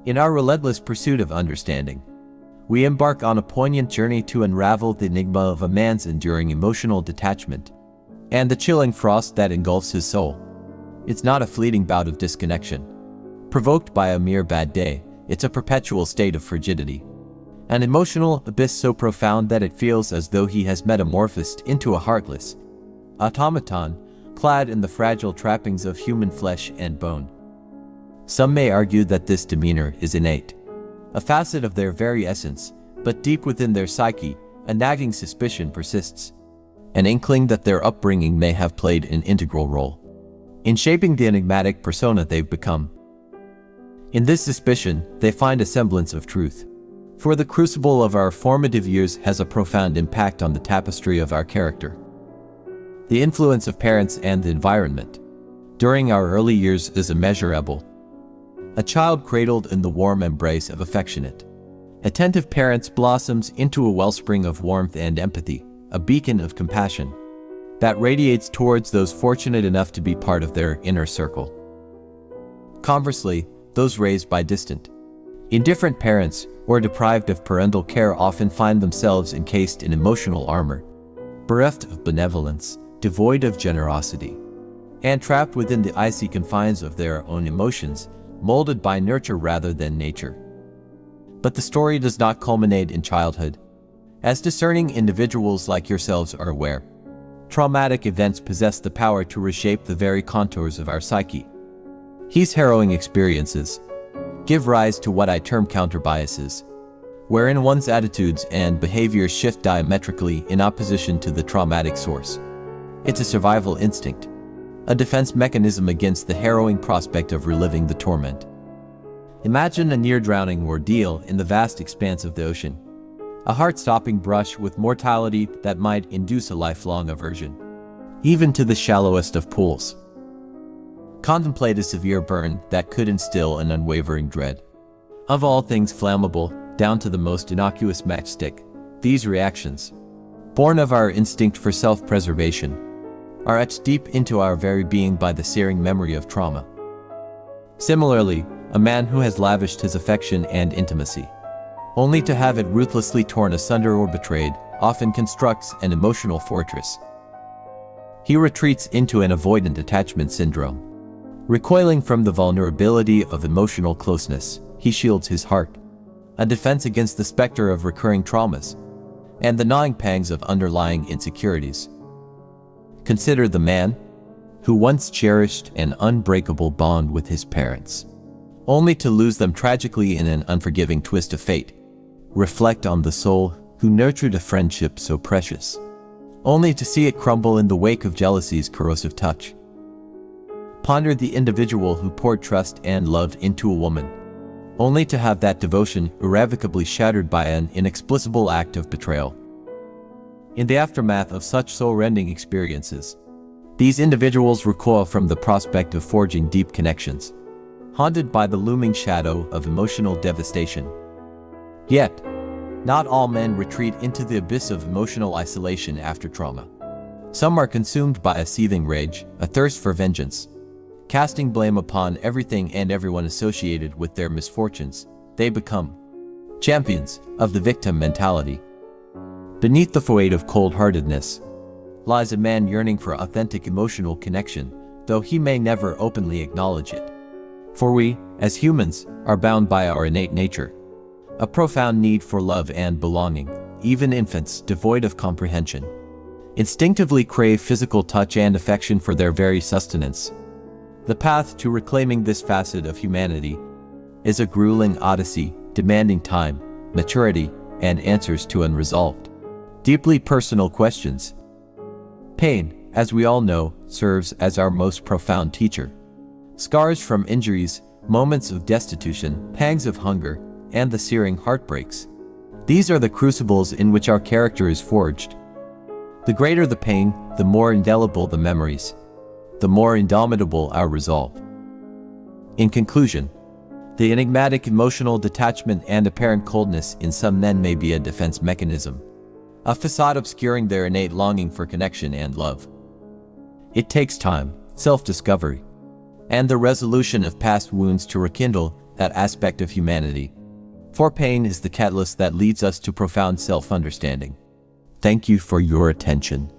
In our relentless pursuit of understanding, we embark on a poignant journey to unravel the enigma of a man's enduring emotional detachment and the chilling frost that engulfs his soul. It's not a fleeting bout of disconnection, provoked by a mere bad day. It's a perpetual state of frigidity, an emotional abyss so profound that it feels as though he has metamorphosed into a heartless automaton, clad in the fragile trappings of human flesh and bone. Some may argue that this demeanor is innate, a facet of their very essence, but deep within their psyche, a nagging suspicion persists, an inkling that their upbringing may have played an integral role in shaping the enigmatic persona they've become. In this suspicion, they find a semblance of truth, for the crucible of our formative years has a profound impact on the tapestry of our character. The influence of parents and the environment during our early years is immeasurable. A child cradled in the warm embrace of affectionate, attentive parents blossoms into a wellspring of warmth and empathy, a beacon of compassion that radiates towards those fortunate enough to be part of their inner circle. Conversely, those raised by distant, indifferent parents or deprived of parental care often find themselves encased in emotional armor, bereft of benevolence, devoid of generosity, and trapped within the icy confines of their own emotions, molded by nurture rather than nature. But the story does not culminate in childhood. As discerning individuals like yourselves are aware, traumatic events possess the power to reshape the very contours of our psyche. These harrowing experiences give rise to what I term counter-biases, wherein one's attitudes and behaviors shift diametrically in opposition to the traumatic source. It's a survival instinct, a defense mechanism against the harrowing prospect of reliving the torment. Imagine a near-drowning ordeal in the vast expanse of the ocean, a heart-stopping brush with mortality that might induce a lifelong aversion, even to the shallowest of pools. Contemplate a severe burn that could instill an unwavering dread. Of all things flammable, down to the most innocuous matchstick, these reactions, born of our instinct for self-preservation, are etched deep into our very being by the searing memory of trauma. Similarly, a man who has lavished his affection and intimacy, only to have it ruthlessly torn asunder or betrayed, often constructs an emotional fortress. He retreats into an avoidant attachment syndrome. Recoiling from the vulnerability of emotional closeness, he shields his heart, a defense against the specter of recurring traumas and the gnawing pangs of underlying insecurities. Consider the man who once cherished an unbreakable bond with his parents, only to lose them tragically in an unforgiving twist of fate. Reflect on the soul who nurtured a friendship so precious, only to see it crumble in the wake of jealousy's corrosive touch. Ponder the individual who poured trust and love into a woman, only to have that devotion irrevocably shattered by an inexplicable act of betrayal. In the aftermath of such soul-rending experiences, these individuals recoil from the prospect of forging deep connections, haunted by the looming shadow of emotional devastation. Yet, not all men retreat into the abyss of emotional isolation after trauma. Some are consumed by a seething rage, a thirst for vengeance, casting blame upon everything and everyone associated with their misfortunes. They become champions of the victim mentality. Beneath the weight of cold-heartedness lies a man yearning for authentic emotional connection, though he may never openly acknowledge it. For we, as humans, are bound by our innate nature, a profound need for love and belonging. Even infants, devoid of comprehension, instinctively crave physical touch and affection for their very sustenance. The path to reclaiming this facet of humanity is a grueling odyssey, demanding time, maturity, and answers to unresolved, deeply personal questions. Pain, as we all know, serves as our most profound teacher. Scars from injuries, moments of destitution, pangs of hunger, and the searing heartbreaks. These are the crucibles in which our character is forged. The greater the pain, the more indelible the memories, the more indomitable our resolve. In conclusion, the enigmatic emotional detachment and apparent coldness in some men may be a defense mechanism, a facade obscuring their innate longing for connection and love. It takes time, self-discovery, and the resolution of past wounds to rekindle that aspect of humanity. For pain is the catalyst that leads us to profound self-understanding. Thank you for your attention.